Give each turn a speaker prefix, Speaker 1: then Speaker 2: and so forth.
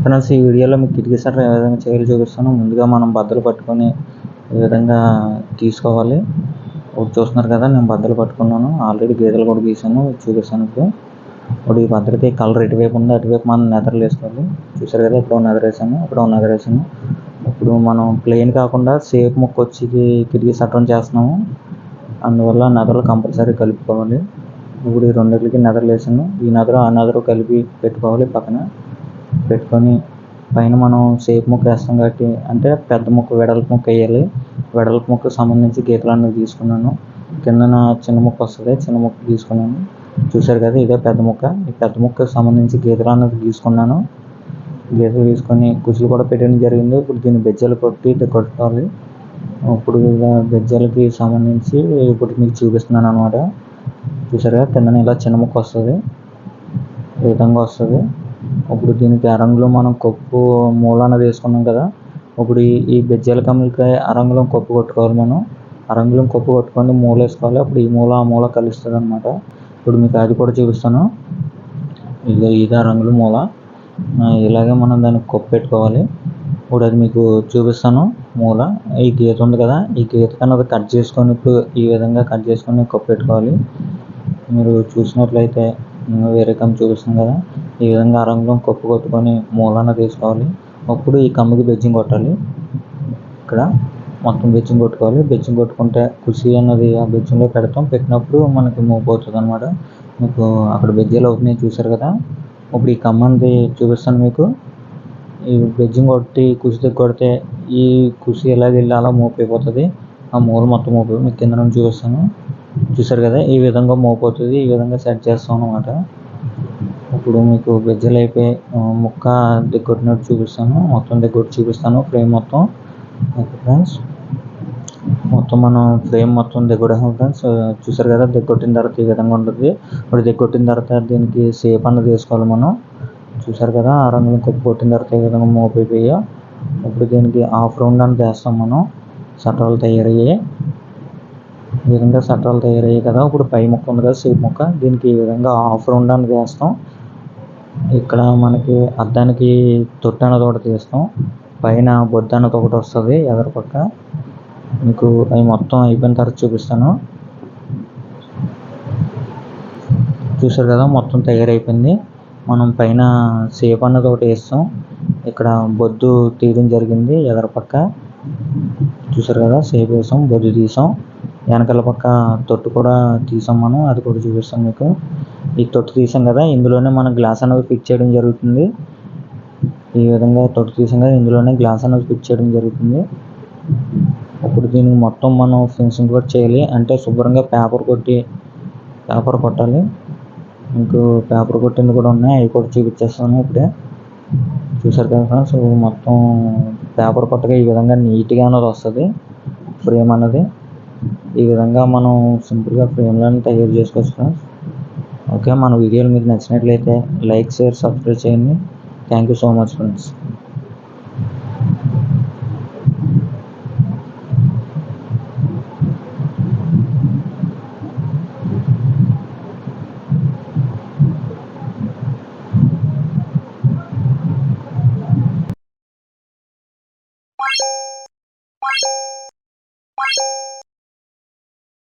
Speaker 1: Friends, ఈ వీడియోలో మీకు కిటికీ షట్టర్ ఏ విధంగా చేయాలో చూపిస్తాను. ముందుగా మనం బద్దలు పట్టుకొని ఈ విధంగా తీసుకోవాలి. చూస్తున్నారు కదా, నేను బద్దలు పట్టుకున్నాను. ఆల్రెడీ గీతలు కూడా గీసాను, చూపిస్తాను. ఇప్పుడు ఈ బద్దలకి కలర్ ఎటువైపు ఉందో అటువైపు మనం నెదర్లు వేసుకోవాలి. చూసారు కదా, ఇప్పుడు నెదర్ వేసాను, ఇప్పుడు మనం ప్లెయిన్ కాకుండా షేప్ ముక్క వచ్చి కిటికీ షట్టర్ చేస్తున్నాము. అందువల్ల నెదర్లు కంపల్సరీ కలుపుకోవాలి. ఇప్పుడు ఈ రెండింటికి నెదర్లు వేసాను. ఈ నెదరు ఆ నెదరు కలిపి పెట్టుకోవాలి. పక్కన పెట్టుకొని పైన మనం షేప్ ముక్క వేస్తాం కాబట్టి, అంటే పెద్ద ముక్క వెడల్పు ముక్క వేయాలి. వెడల్పు ముక్కకు సంబంధించి గీతలు అనేది తీసుకున్నాను. కిందన చిన్న ముక్క వస్తుంది, చిన్న ముక్క తీసుకున్నాను. చూసారు కదా, ఇదే పెద్ద ముక్క. ఈ పెద్ద ముక్కకు సంబంధించి గీతలు అనేది తీసుకున్నాను. గీతలు తీసుకొని కుచ్చులు కూడా పెట్టడం జరిగింది. ఇప్పుడు దీన్ని బెజ్జలు కొట్టుకోవాలి. ఇప్పుడు బెజ్జలకి సంబంధించి ఇప్పుడు మీకు చూపిస్తున్నాను అనమాట. చూసారు కదా, కిందన ఇలా చిన్న ముక్క వస్తుంది, ఈ విధంగా వస్తుంది. ఇప్పుడు దీనికి ఆ రంగులో మనం కప్పు మూలాన వేసుకున్నాం కదా. ఇప్పుడు ఈ బెజ్జల కమ్ములకి ఆ రంగులో కప్పు కొట్టుకోవాలి. మనం ఆ రంగులో కప్పు కొట్టుకొని మూల వేసుకోవాలి. అప్పుడు ఈ మూల ఆ మూల కలుస్తుంది అనమాట. ఇప్పుడు మీకు అది కూడా చూపిస్తాను. ఇదే రంగుల మూల. ఇలాగే మనం దానికి కప్పు పెట్టుకోవాలి. ఇప్పుడు అది మీకు చూపిస్తాను. మూల ఈ గీత ఉంది కదా, ఈ గీత కన్నా కట్ చేసుకొని ఇప్పుడు ఈ విధంగా కట్ చేసుకొని కప్పు పెట్టుకోవాలి. మీరు చూసినట్లయితే వేరే కమ్ము చూపిస్తుంది కదా, ఈ విధంగా ఆ రంగులో కప్పు కొట్టుకొని మూలాన తీసుకోవాలి. అప్పుడు ఈ కమ్ముకి బెజ్జింగ్ కొట్టాలి. ఇక్కడ మొత్తం బెజ్జింగ్ కొట్టుకోవాలి. బెజ్జింగ్ కొట్టుకుంటే కుర్చీ అన్నది ఆ బెజ్జింగ్లో పెట్టినప్పుడు మనకి మోపోతుంది అనమాట. మీకు అక్కడ బెజ్జీలు అవుతున్నాయి, చూసారు కదా. ఇప్పుడు ఈ కమ్మ అనేది చూపిస్తాను మీకు. ఈ బెజ్జింగ్ కొట్టి కుర్చీ దగ్గర కొడితే ఈ కుర్చీ ఎలాగ వెళ్ళి అలా మోపైపోతుంది. ఆ మూల మొత్తం మోపి మీకు కింద నుంచి చూపిస్తాను. చూసారు కదా, ఈ విధంగా మోపోతుంది. ఈ విధంగా సెట్ చేస్తాం అనమాట. ఇప్పుడు మీకు బెజ్జలు అయిపోయి ముక్క దిగొట్టినట్టు చూపిస్తాను. మొత్తం దిగొట్టి చూపిస్తాను. ఫ్రేమ్ మొత్తం ఓకే ఫ్రెండ్స్. మొత్తం మనం ఫ్రేమ్ మొత్తం దిగొట్టాం ఫ్రెండ్స్. చూసారు కదా, దిగొట్టిన తర్వాత ఈ విధంగా ఉంటుంది. ఇప్పుడు దిగొట్టిన తర్వాత దీనికి షేప్ అన్నది వేసుకోవాలి మనం. చూసారు కదా, ఆ రంగులు కప్పు కొట్టిన తర్వాత ఈ విధంగా మోపైపోయాయి. ఇప్పుడు దీనికి హాఫ్ రౌండ్ అని వేస్తాం మనం. షట్టర్లు తయారయ్యాయి. ఈ విధంగా షట్టర్లు తయారయ్యాయి కదా. ఇప్పుడు పై ముక్క ఉంది కదా, షేప్ ముక్క, దీనికి ఈ విధంగా హాఫ్ రౌండ్ అని వేస్తాం. ఇక్కడ మనకి అద్దానికి తొట్టు అన్నది ఒకటి తీస్తాం. పైన బొద్దు అన్నది ఒకటి వస్తుంది ఎదరు పక్క. మీకు అవి మొత్తం అయిపోయిన తర్వాత చూపిస్తాను. చూసారు కదా, మొత్తం తయారైపోయింది. మనం పైన షేప్ అన్నది ఒకటి వేస్తాం. ఇక్కడ బొద్దు తీయడం జరిగింది ఎదరు పక్క. చూసారు కదా, షేప్ వేసాం, బొద్దు తీసాం. వెనకాల పక్క తొట్టు కూడా తీసాం మనం, అది కూడా చూపిస్తాం మీకు. ఈ తొట్టు తీసాం కదా, ఇందులోనే మనం గ్లాస్ అనేది ఫిక్స్ చేయడం జరుగుతుంది. ఈ విధంగా తొట్టు తీసాం కదా, ఇందులోనే గ్లాస్ అనేది ఫిక్స్ చేయడం జరుగుతుంది. ఇప్పుడు దీనికి మొత్తం మనం ఫినిషింగ్ కూడా చేయాలి. అంటే శుభ్రంగా పేపర్ కొట్టాలి. మీకు పేపర్ కొట్టింది కూడా ఉన్నాయి, అవి కూడా చూపించేస్తాను ఇప్పుడే. చూసారు కదా ఫ్రెండ్స్, మొత్తం పేపర్ కొట్టగా ఈ విధంగా నీట్గా అనేది వస్తుంది ఫ్రేమ్ అన్నది. ఈ విధంగా మనం సింపుల్గా ఫ్రేమ్లను తయారు చేసుకోవచ్చు ఫ్రెండ్స్. ఓకే, మన వీడియోలు మీకు నచ్చినట్లయితే లైక్, షేర్, సబ్స్క్రైబ్ చేయండి. Thank you so much friends.